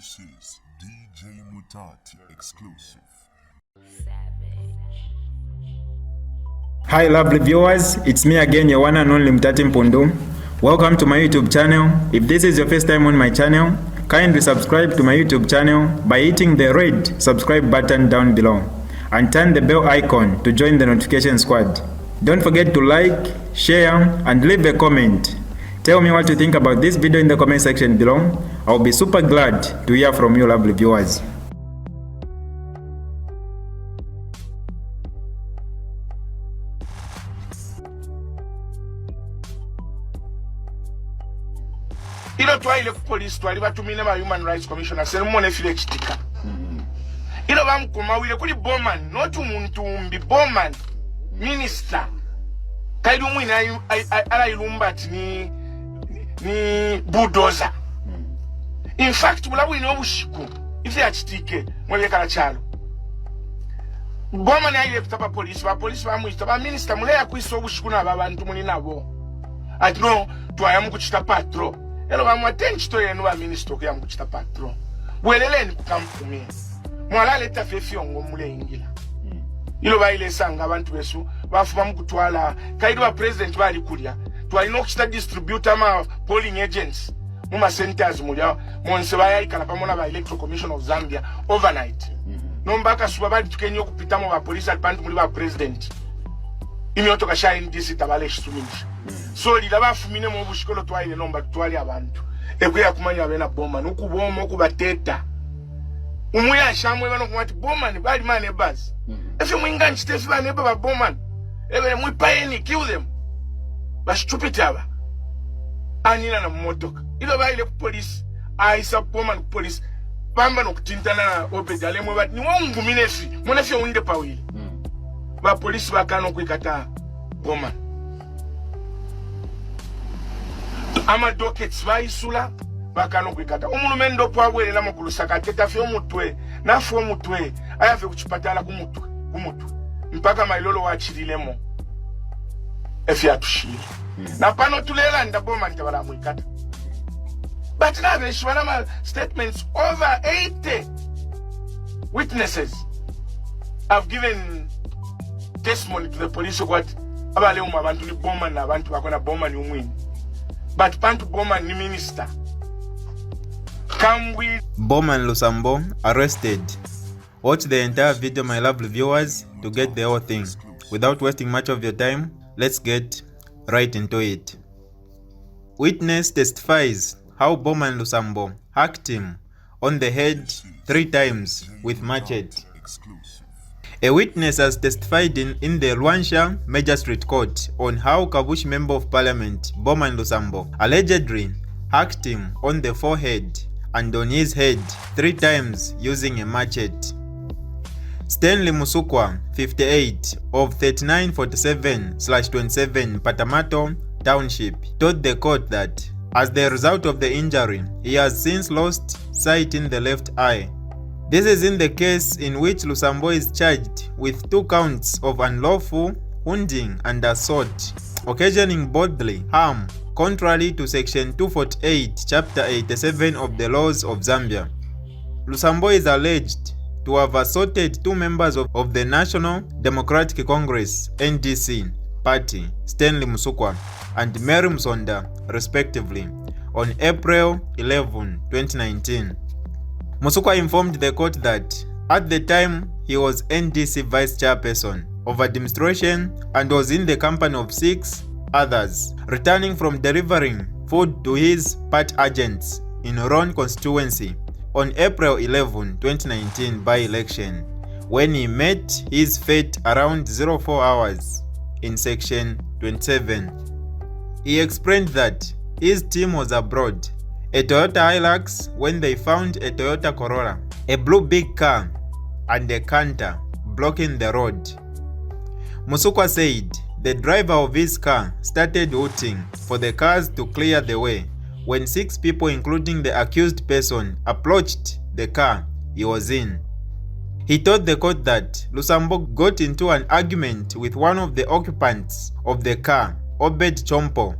This is DJ Mutati exclusive. Hi lovely viewers, it's me again, your one and only Mutati Mpundu. Welcome to my YouTube channel. If this is your first time on my channel, kindly subscribe to my YouTube channel by hitting the red subscribe button down below and turn the bell icon to join the notification squad. Don't forget to like, share and leave a comment. Tell me what you think about this video in the comment section below. I'll be super glad to hear from you lovely viewers. Ilo twaile ku police twali batumine ba Human Rights Commissioner Selmone Felix Tika. Ilo bamkomawile kuli Bowman not umuntu umbi Bowman minister. Kaidu mwina ala ilumbati ni bulldozer. In fact bulabu ino bushiku ife achitike mwebekala chalo. Bowman aile kutapa police ba mwita ba minister mule yakwiso obushiku na babantu muni nabo. Atino twayamu kuchita patro. Elo bamwatenchi to yenu ba minister kuyamu kuchita patro. Bweleleni kukampumi. Mwala leta fefiongo mule ingila. Ilo baile sanga abantu besu bafuma mukutwala kaidu wa president bali kulya twalina okuchita distributor ma polling agents muma centers mulya monse bayayikala pamona ba electoral commission of Zambia overnight nombaka suba bali tukenyo kupitamo ba police abantu muli ba president imyoto kasha NDC tabale shituminji so lila bafumine mu bushikolo twaile nomba twali abantu ekuya kumanya bena bomba nokuboma okubateta umuya shamwe bano kumati Bowman bali mane basi efe mwinga nchitefi bane baba Bowman ebe mwipaeni kill them bashitupita aba anina na motoka ilo baile ku police aisa Bowman ku police bamba nokutintana na obedale mwe bati ni wongumine fi munefi unde pawili ba police bakano kwikata Bowman ama dockets baisula bakano kwikata umulumendo pwabwelela mu kulusaka teta fyo mutwe nafu omutwe ayave kuchipatala kumutwe mpaka mailolo wachirilemo efya tushiri na pano tulela nda Bowman tabala mwikata but now they shwana statements over 80 witnesses have given testimony to the police what abale abantu ni Bowman na abantu bakona Bowman umwini but pantu Bowman ni minister. Bowman Lusambo arrested. Watch the entire video, my lovely viewers, to get the whole thing. Without wasting much of your time, let's get right into it. Witness testifies how Bowman Lusambo hacked him on the head 3 times with machete. A witness has testified in the Luanshya Magistrate Court on how Kabushi Member of Parliament Bowman Lusambo allegedly hacked him on the forehead and on his head 3 times using a machete. Stanley Musukwa, 58, of 3947/27 Patamato Township, told the court that as the result of the injury, he has since lost sight in the left eye. This is in the case in which Lusambo is charged with 2 counts of unlawful wounding and assault, occasioning bodily harm, contrary to Section 248, Chapter 87 of the laws of Zambia. Lusambo is alleged to have assaulted 2 members of the National Democratic Congress (NDC) party, Stanley Musukwa and Mary Msonda, respectively, on April 11, 2019. Musukwa informed the court that at the time he was NDC vice chairperson of administration and was in the company of 6 others, returning from delivering food to his party agents in Ron constituency on April 11, 2019 by-election, when he met his fate around 04 hours in Section 27. He explained that his team was abroad, a Toyota Hilux, when they found a Toyota Corolla, a blue big car, and a canter blocking the road. Musukwa said the driver of his car started hooting for the cars to clear the way when 6 people, including the accused person, approached the car he was in. He told the court that Lusambo got into an argument with one of the occupants of the car, Obed Chompo,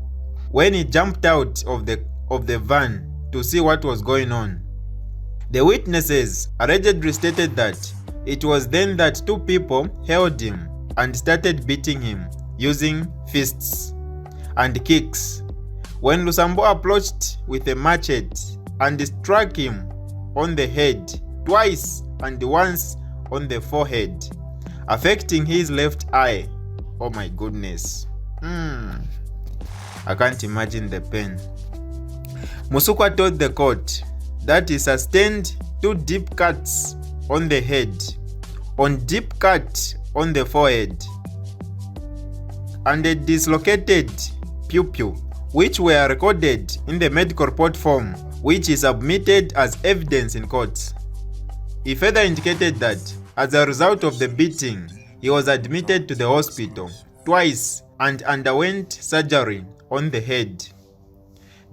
when he jumped out of the van to see what was going on. The witnesses allegedly stated that it was then that two people held him and started beating him using fists and kicks when Lusambo approached with a machete and struck him on the head twice and once on the forehead, affecting his left eye. Oh my goodness. I can't imagine the pain. Musukwa told the court that he sustained 2 deep cuts on the head, one deep cut on the forehead, and a dislocated pupil, which were recorded in the medical report form, which is submitted as evidence in court. He further indicated that as a result of the beating, he was admitted to the hospital twice and underwent surgery on the head.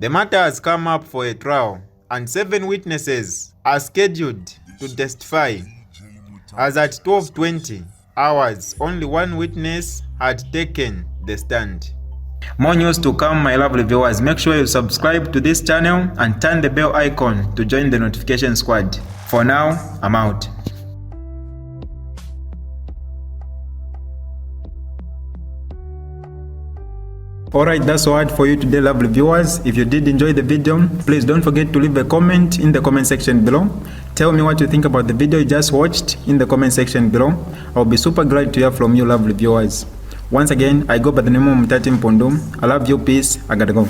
The matter has come up for a trial, and 7 witnesses are scheduled to testify, as at 12:20 hours, only 1 witness had taken the stand. More news to come, my lovely viewers. Make sure you subscribe to this channel and turn the bell icon to join the notification squad. For now, I'm out. Alright, that's all for you today, lovely viewers. If you did enjoy the video, please don't forget to leave a comment in the comment section below. Tell me what you think about the video you just watched in the comment section below. I'll be super glad to hear from you, lovely viewers. Once again, I go by the name of Mutati Mpondo. I love you, peace, I gotta go.